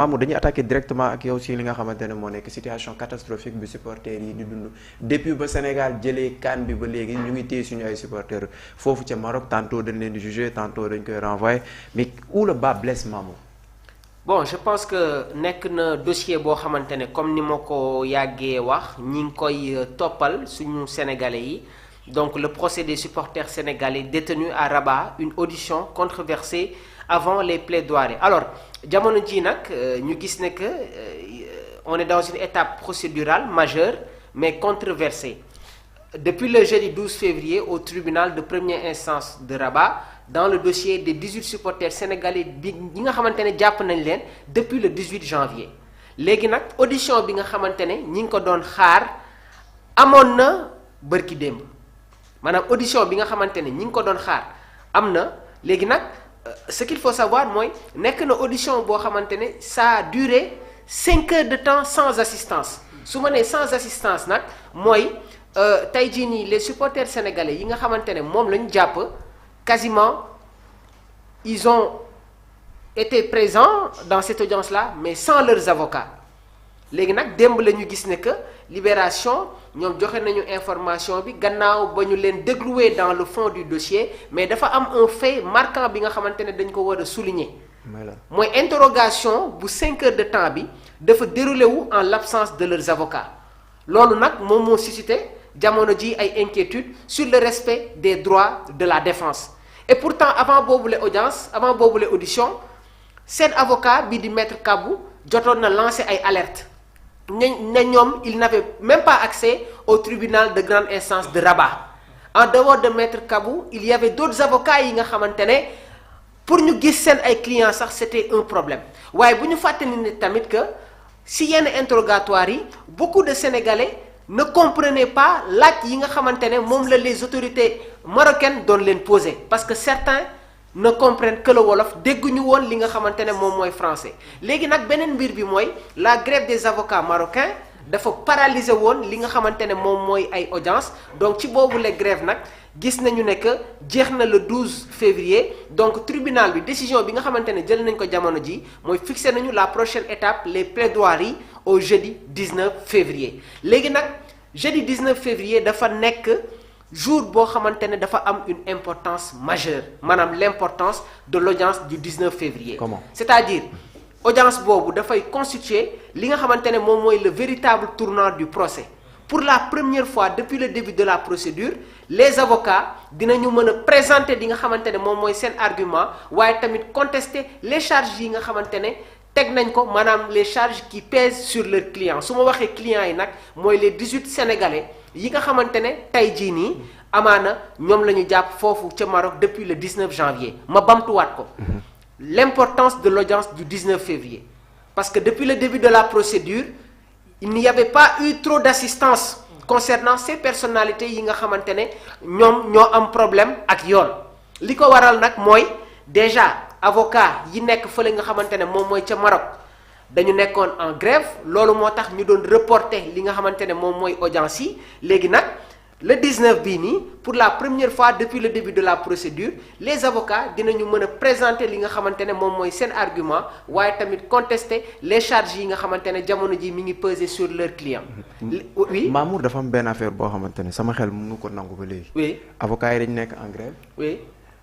Mamour dañuy attaqué directement ak yow si li nga xamante ne moo nekk situation catastrophique bi supporters yi di dund depuis ba Sénégal jëlee CAN bi ba léegi ñu ngi téye suñu ay supporters foofu ca Maroc tantôt dañ leen di juger tantôt dañ koy renvoyer mais où le bas blesse Mamour. bon je pense que nekk na dossier boo xamante ne comme ni ma ko yàggee wax ñi ngi koy toppal suñu sénégalais yi donc le procès des supporters sénégalais détenus à Rabat une audition controversée avant les plaidoiries alors jamono ji nag ñu gis ne que on est dans une étape procédurale majeure mais controversée depuis le jeudi 12 février au tribunal de première instance de Rabat dans le dossier des 18 supporters sénégalais bi ñi nga xamante ne jàpp nañ leen depuis le 18 janvier léegi nag audition bi nga xamante ne ñi ngi ko doon xaar amoon na bërki démb maanaam audition bi nga xamante ne ñi ngi ko doon xaar am na léegi nag ce qu'il faut savoir mooy nekk na audition boo xamante ne ça a duré 5 heures de temps sans assistance su ma nee sans assistance nag mooy tey jii nii les supporters sénégalais yi nga xamante ne moom la ñu jàpp quasiment ils ont été présents dans cette audience-là mais sans leurs avocats léegi nag démb la ñu gis ne que Libération ñoom joxe nañu information bi gannaaw ba ñu leen dégluwee dans le fond du dossier mais dafa am un fait marquant bi nga xamante ne dañ ko war a souligner mooy interrogation bu 5 heures de temps bi dafa déroulé wu en l'absence de leurs avocats loolu nag moom moo suscité jamono ji ay inquiétudes sur le respect des droits de la défense et pourtant avant boobule audience avant boobule audition seen avocat bi di maître Kabou jotoon na lancé ay alertes ne ñoom il n'avait même pas accès au tribunal de grande instance de Rabat en dehors de maître Kabou il y avait d'autres avocats yi nga xamante ne pour ñu gis seen ay clients sax c'était un problème waaye bu ñu fàttali ne tamit que si yenn interrogatoires yi beaucoup de Sénégalais ne comprenaient pas laaj yi nga xamante ne moom la les autorités marocaines doon leen poser parce que certains ne comprennent que le wolof dégguñu woon li nga xamante ne moom mooy français léegi nag beneen mbir bi mooy la grève des avocats marocains dafa paralyser woon li nga xamante ne moom mooy ay audience donc ci boobu la grève nag gis nañu ne que jeex na le 12 février donc tribunal bi décision bi nga xamante ne jël nañ ko jamono ji mooy fixé nañu la prochaine étape les plaidoiries au jeudi 19 février léegi nag jeudi 19 février dafa nekk jour boo xamante ne dafa am une importance majeure maanaam l'importance de l'audience du 19 février. Comment? C'est-à-dire audience boobu dafay constituer li nga xamante ne moom mooy le véritable tournant du procès pour la première fois depuis le début de la procédure les avocats dinañu mën a présenter li nga xamante ne moom mooy seen argument waaye tamit contester les charges yi nga xamante ne teg nañ ko maanaam les charges qui pèsent sur leurs clients su ma waxee clients yi nag mooy les 18 sénégalais yi nga xamante ne tey jii nii amaana ñoom la ñu jàpp foofu ca Maroc depuis le 19 janvier ma bamtuwaat ko l'importance de l'audience du 19 février parce que depuis le début de la procédure il n'y avait pas eu trop d'assistance concernant ces personnalités yi nga xamante ne ñoom ñoo am problème ak yoon li ko waral nag mooy déjà avocat yi nekk fële nga xamante ne moom mooy ca Maroc dañu nekkoon en grève loolu moo tax ñu doon reporter li nga xamante ne moom mooy audience yi léegi nag le 19 bii nii pour la première fois depuis le début de la procédure les avocats dinañu mën a présenter li nga xamante ne moom mooy seen argument waaye tamit contester les charges yi nga xamante ne jamono ji mi ngi peser sur leurs clients. Oui Mamour dafa am benn affaire boo xamante ne sama xel mënu ko nangu ba léegi. oui avocats yi dañu nekk en grève. oui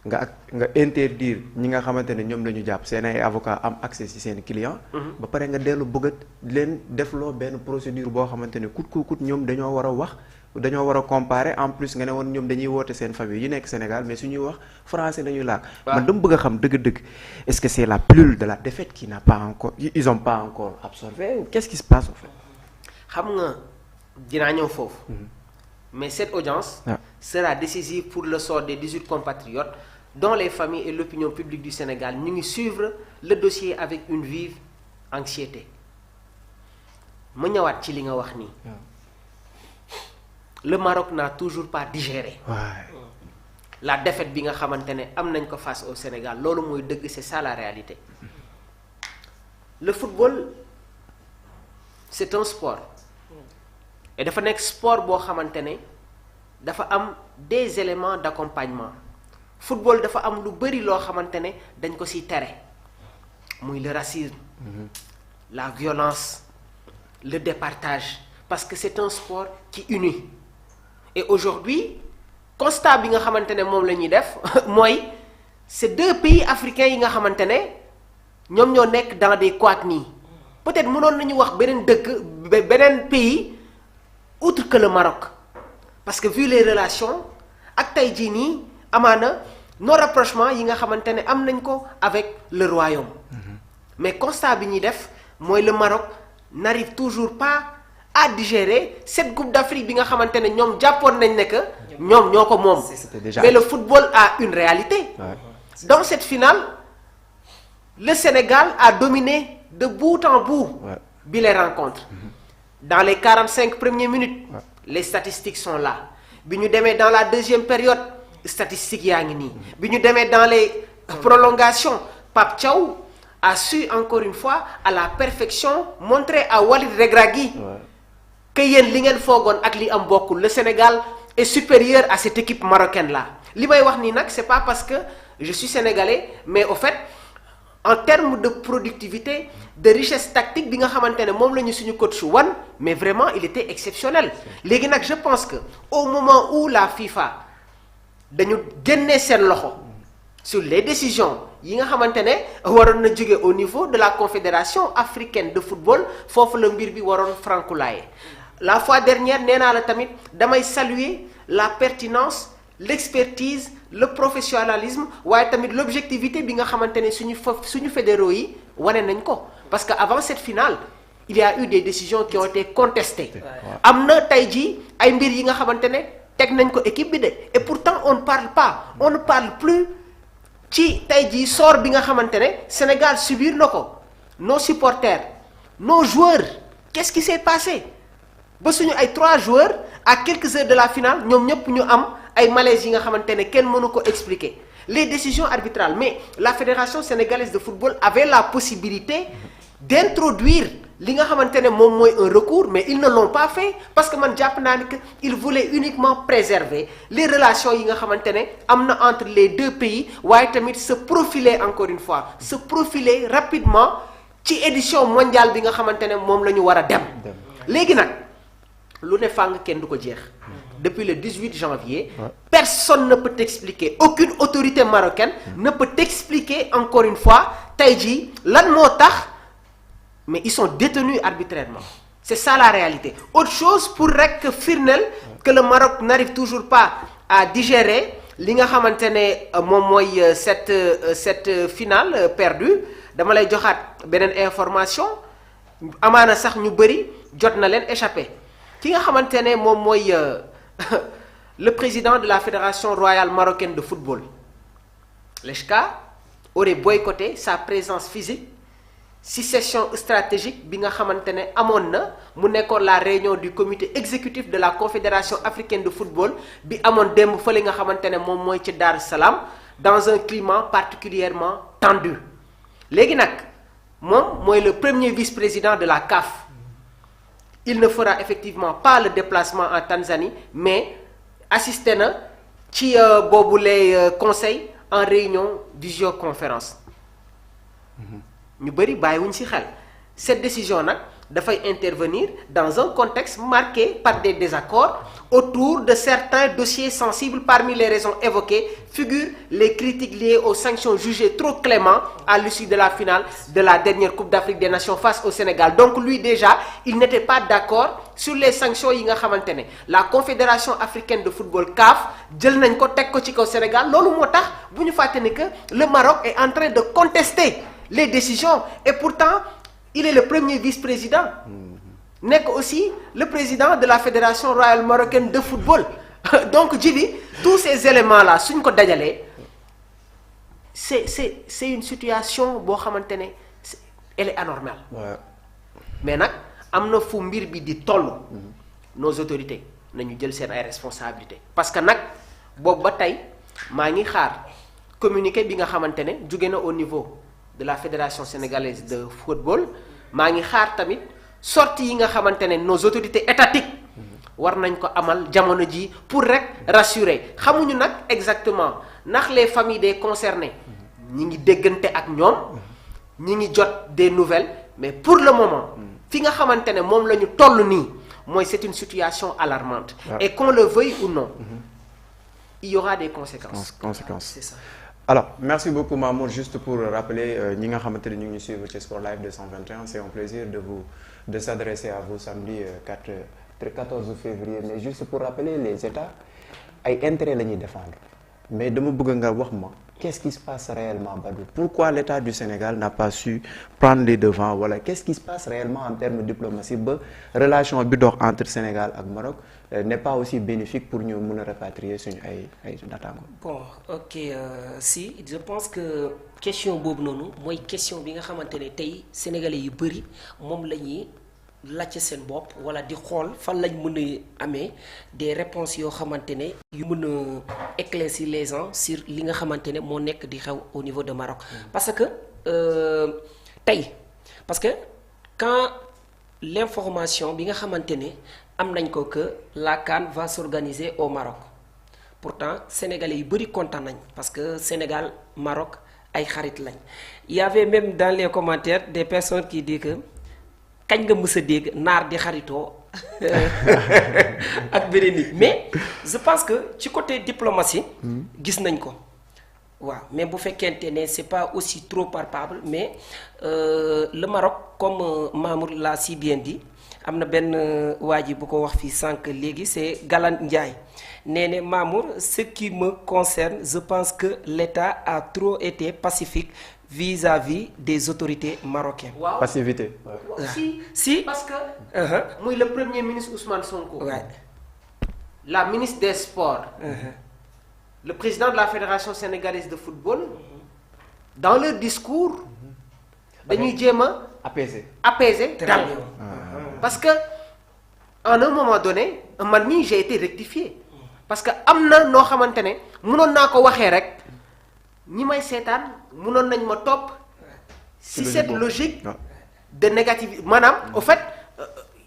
nga interdire ñi nga xamante ne ñoom la ñu jàpp seen ay avocat am accès ci seen client ba pare nga dellu bëgg leen defloo benn procédure boo xamante ne kut ñoom dañoo war a wax dañoo war a comparer en plus nga ne woon ñoom dañuy woote seen famille yu nekk Sénégal mais suñuy wax français lañuy làkk man dama bëgg a xam dëgg-dëgg est-ce que c'est la pilule de la défaite qui n'a pas encore ils ont pas encore absorbé qu'est-ce qui se passe en fait. xam nga dinaa ñëw foofu mais cette audience sera décisive pour le sort des 18 compatriotes dont les familles et l'opinion publique du Sénégal ñu ngi suivre le dossier avec une vive anxiété ma ñëwaat ci li nga wax nii le Maroc n'a toujours pas digéré la défaite bi nga xamante ne am nañ ko face au Sénégal loolu mooy dëgg c'est ça la réalité le football c'est un sport et dafa nekk sport boo xamante ne dafa am des éléments d'accompagnement football dafa am lu bari loo xamante ne dañ ko ci tere muy le racisme la violence, le départage, parce que c'est un sport qui unit. Et aujourd'hui constat bi nga xamante ne moom la ñuy def mooy ces deux pays africains yi nga xamante ne ñoom ñoo nekk dans des couacs nii peut-être mënoon nañu wax beneen beneen pays outre que le Maroc parce que vu les relations ak tey jii nii amaana nos rapprochements yi nga xamante ne am nañ ko avec le royaume mais constat bi ñuy def mooy le Maroc n'arrive toujours pas à digérer cette Coupe d'Afrique bi nga xamante ne ñoom jàppoon nañ ne que ñoom ñoo ko moom mais le football a une réalité dans cette finale le Sénégal a dominé de bout en bout bi les rencontres dans les 45 premières minutes les statistiques sont là bi ñu demee dans la deuxième période statistiques yaa ngi nii bi ñu demee dans les prolongations Pape Thiaw a su encore une fois à la perfection montrer à Walid Regragui que yéen li ngeen foogoon ak li am bokkul le Sénégal est supérieur à cette équipe marocaine là li may wax nii nag c'est pas parce que je suis sénégalais mais au fait en termes de productivité de richesse tactique bi nga xamante ne moom la ñu suñu coach wan mais vraiment il était exceptionnel léegi nag je pense que au moment où la FIFA dañu génnee seen loxo sur les décisions yi nga xamante ne waroon na jóge au niveau de la confédération africaine de football foofu la mbir bi waroon frankulaaye la fois dernière nee naa la tamit damay saluer la pertinence l'expertise le professionnalisme waaye tamit l'objectivité bi nga xamante ne suñu fédéraux yi wane nañ ko parce que avant cette finale il y a eu des décisions qui ont été contestées am na tey jii ay mbir yi nga xamante ne teg nañ ko équipe bi de et pourtant on ne parle plus ci tey jii sort bi nga xamante ne Sénégal subir na ko nos supporters nos joueurs qu'est-ce qui s'est passé ba suñu ay 3 joueurs à quelques heures de la finale ñoom ñëpp ñu am ay malaise yi nga xamante ne kenn mënu ko expliquer les décisions arbitrales mais la fédération sénégalaise de football avait la possibilité d'introduire li nga xamante ne moom mooy un recours mais ils ne l'ont pas fait parce que man jàpp naa ni que ils voulaient uniquement préserver les relations yi nga xamante ne am na entre les deux pays waaye tamit se profiler encore une fois se profiler rapidement ci édition mondiale bi nga xamante ne moom la ñu war a dem léegi nag lu ne fàng kenn du ko jeex depuis le 18 janvier personne ne peut t'expliquer aucune autorité marocaine ne peut t'expliquer encore une fois tey jii lan moo tax mais ils sont détenus arbitrairement c'est ça la réalité autre chose pour rek firndeel que le Maroc n'arrive toujours pas à digérer li nga xamante ne moom mooy cette finale perdue dama lay joxaat beneen information amaana sax ñu bëri jot na leen échappé ki nga xamante ne moom mooy le président de la fédération royale marocaine de football l'EJCA aurait boycotté sa présence physique ci session stratégique bi nga xamante ne amoon na mu nekkoon la réunion du comité exécutif de la confédération africaine de football bi amoon démb fële nga xamante ne moom mooy ci Dar es Salaam dans un climat particulièrement tendu léegi nag moom mooy le premier vice-président de la CAF il ne fera effectivement pas le déplacement en Tanzanie mais assisté na ci boobu les conseils en réunion visioconférence ñu bëri bàyyiwuñ ci xel cette décision nag dafay intervenir dans un contexte marqué par des désaccords autour de certains dossiers sensibles. Parmi les raisons évoquées figurent les critiques liées aux sanctions jugées trop clémentes à l'issue de la finale de la dernière Coupe d'Afrique des Nations face au Sénégal. Donc lui déjà, il n'était pas d'accord sur les sanctions yi nga xamante ne la Confédération africaine de football CAF jël nañ ko teg ko ci kaw Sénégal. Loolu moo tax bu ñu fàtte ne que le Maroc est en train de contester les décisions et pourtant il est le premier vice-président. Nekk aussi le président de la Fédération royale marocaine de football. Donc Djibi, tous ces éléments là suñ ko dajalee c'est une situation boo xamante ne elle est anormale. Mais nag am na fu mbir bi di toll. Nos autorités nañu jël seen ay responsabilités. Parce que nag boobu ba tey maa ngi xaar communiqué bi nga xamante ne jóge na au niveau de la Fédération sénégalaise de football maa ngi xaar tamit sortie yi nga xamante ne nos autorités étatiques war nañ ko amal jamono ji pour rek rassurer xamuñu nag exactement ndax les familles des concernés ñi ngi déggante ak ñoom ñi ngi jot des nouvelles mais pour le moment fi nga xamante ne moom la ñu toll nii mooy c'est une situation alarmante et qu'on le veuille ou non il y aura des conséquences. Conséquences. C'est ça. Alors merci beaucoup Mamour, juste pour rappeler ñi nga xamante ne ñu ngi suivre ci Sport Live 221 c'est un plaisir de s'adresser à vous samedi 14 février, mais juste pour rappeler les États ay intérêt la ñuy défendre mais dama bëgg nga wax ma qu'est-ce qui se passe réellement Badou, pourquoi l'État du Sénégal n'a pas su prendre les devants, voilà qu'est-ce qui se passe réellement en termes de diplomatie ba relation bi dox entre Sénégal ak Maroc n'est pas aussi bénéfique pour ñu mën a rapatrier suñu ay naataango. Bon ok si je pense que question boobu noonu mooy question bi nga xamante ne tey sénégalais yu bëri moom la ñuy laajte seen bopp wala di xool fan lañ mën a amee des réponses yoo xamante ne yu mën a éclaircir les gens sur li nga xamante ne moo nekk di xew au niveau de Maroc. Parce que tey parce que quand l'information bi nga xamante ne am nañ ko que la CAN va s'organiser au Maroc pourtant sénégalais yu bëri kontaan nañ parce que Sénégal Maroc ay xarit lañ il y avait même dans les commentaires des personnes qui disent que kañ nga mës a dégg naar di xaritoo ak beneen nit mais je pense que ci côté diplomatie gis nañ ko waaw mais bu fekkente ne c'est pas aussi trop palpable mais le Maroc comme Mamour l'a si bien dit am na benn waa ji bu ko wax fii sànq léegi c'est Galan Ndiaye nee ne Mamour ce qui me concerne je pense que l'État a trop été pacifique vis-à-vis des autorités marocaines. waaw Passivité. Si parce que. muy le premier ministre Ousmane Sonko. Ouais. La ministre des Sports. Le président de la Fédération sénégalaise de football. Dans leur discours. dañuy jéem a. apaiser dal. parce que en un moment donné man mii j'ai été rectifié. parce que am na noo xamante ne mënoon naa ko waxee rek. ñi may seetaan mënoon nañ ma topp si cette logique de négativité maanaam au fait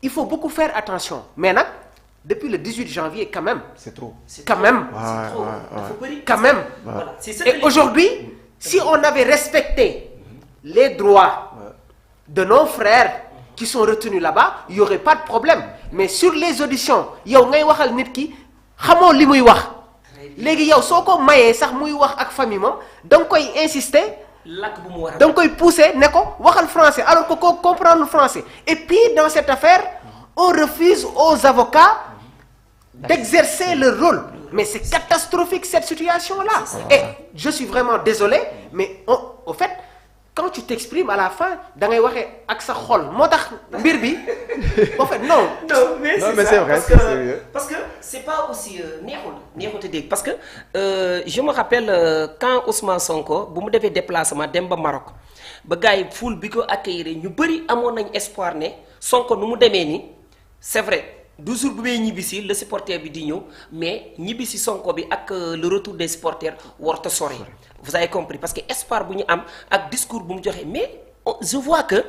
il faut beaucoup faire attention mais nag depuis le 18 janvier quand même c'est trop quand même quand même voilà. Et aujourd'hui si on avait respecté les droits de nos frères qui sont retenus là-bas il y aurait pas de problème mais sur les auditions yow ngay waxal nit ki xamoo li muy wax léegi yow soo ko mayee sax muy wax ak famille moom da nga koy insister. làkk bu mu war a da nga koy pousser ne ko waxal français alors que koo comprendre le français et puis dans cette affaire on refuse aux avocats d'exercer leur rôle mais c'est catastrophique cette situation-là et je suis vraiment désolé mais au fait quand tu t'exprimes à la fin da ngay waxee ak sa xol moo tax mbir bi en fait non mais c'est vrai parce que c'est pas aussi neexul te dégg parce que je me rappelle quand Ousmane Sonko bu mu defee déplacement dem ba Maroc ba gars yi foule bi ko accueillir ñu bëri amoon nañ espoir ne Sonko nu mu demee nii c'est vrai du jour bu may ñibbisi le supporter bi di ñëw mais ñibbisi Sonko bi ak le retour des supporters warta sori vous avez compris parce que espoir bu ñu am ak discours bu mu joxe mais je vois que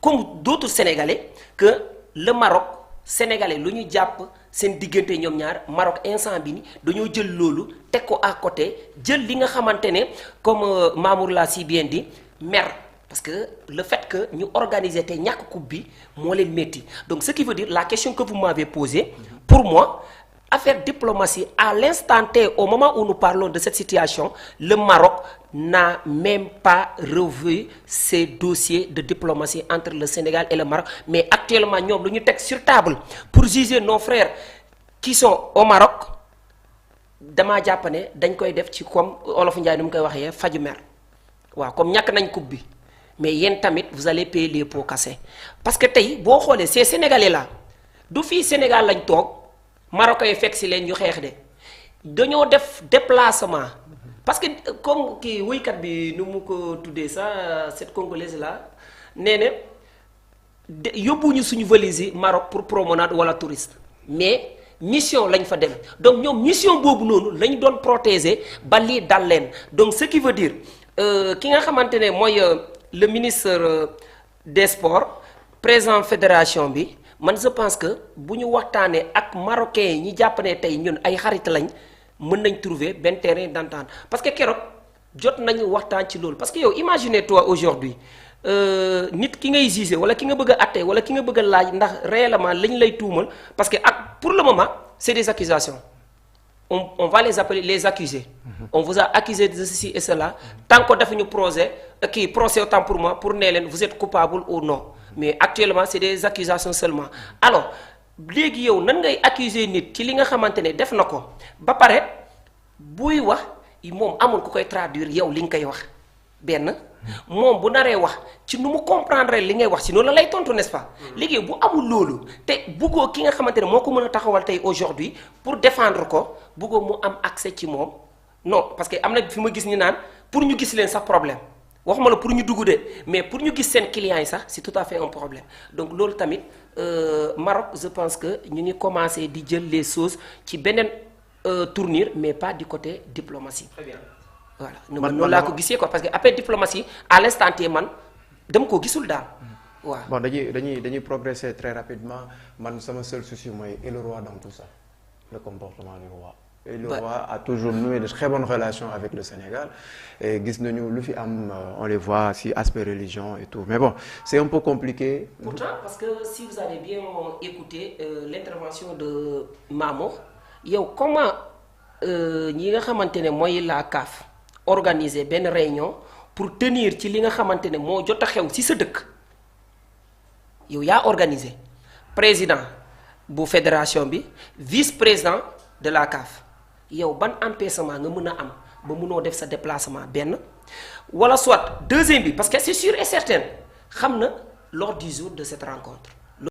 comme d'autres Sénégalais que le Maroc Sénégalais lu ñu jàpp seen diggante ñoom ñaar Maroc instant bi ni dañoo jël loolu teg ko à côté jël li nga xamante ne comme Mamour l'a si bien dit mer parce que le fait que ñu organiser te ñàkk coupe bi moo leen métti donc ce qui veut dire la question que vous m'avez posée pour moi affaire diplomatie à l'instant T au moment où nous parlons de cette situation le Maroc n'a même pas revu ces dossiers de diplomatie entre le Sénégal et le Maroc mais actuellement ñoom lu ñu teg sur table pour juger nos frères qui sont au Maroc damaa jàpp ne dañ koy def ci comme Olof Ndiaye ni mu koy waxee faju mer waaw comme ñàkk nañ coupe bi mais yéen tamit vous allez payer les pots cassés parce que tey boo xoolee ces Sénégalais là du fii Sénégal lañ toog Marocains yi fekk si leen ñu xeex de dañoo def déplacement parce que comme kii wuykat bi nu mu ko tuddee ça cette congolaise là nee na yóbbuñu suñu valise yi Maroc pour promenade wala touriste mais mission lañ fa dem donc ñoom mission boobu noonu lañ doon protéger ba lii dal leen donc ce qui veut dire ki nga xamante ne mooy le ministre des sports président fédération bi man je pense que bu ñu waxtaanee ak marocains yi ñi jàpp ne tey ñun ay xarit lañ mën nañ trouver benn terrain d'entente parce que keroog jot nañu waxtaan ci loolu parce que yow imaginez toi aujourd'hui nit ki ngay juger wala ki nga bëgg a atte wala ki nga bëgg a laaj ndax réellement lañ lay tuumal parce que ak pour le moment c'est des accusations on va les appeler les accusés. On vous a accusé de ceci et cela tant que defuñu procès autant pour moi pour ne leen vous êtes coupable ou non mais actuellement c'est des accusations seulement alors léegi yow nan ngay accuser nit ci li nga xamante ne def na ko ba pare buy wax moom amul ku koy traduire yow li nga koy wax benn moom bu naree wax ci nu mu comprendre li ngay wax si noonu la lay tontu n'est-ce pas. léegi bu amul loolu te buggoo ki nga xamante ne moo ko mën a taxawal tey aujourd'hui pour défendre ko buggoo mu am accès ci moom non parce que am na fi ma gis ñu naan pour ñu gis leen sax problème waxuma la pour ñu dugg de mais pour ñu gis seen clients yi sax c'est tout à fait un problème donc loolu tamit Maroc je pense que ñu ngi commencer di jël les choses ci beneen tournure mais pas du côté diplomatie. Très bien. Voilà noonu laa ko gisee quoi parce que après diplomatie à l'instant T man dama ko gisul daal waaw. bon dañuy progresser très rapidement man sama seul souci mooy et le roi dans tout ça le comportement du roi. et le roi a toujours noué de très bonnes relations avec le Sénégal et gis nañu lu fi am on les voit si aspect religion et tout mais bon c'est un peu compliqué. Pourtant parce que si vous avez bien écouté l'intervention de Mamo yow comment ñi nga xamante ne mooy la CAF. organiser benn réunion pour tenir ci li nga xamante ne moo jot a xew ci sa dëkk yow yaa organiser président bu fédération bi vice-président de la CAF yow ban empêchement nga mën a am ba mënoo def sa déplacement benn wala soit deuxième bi parce que c'est sûr et certain xam na l'ordre du jour de cette rencontre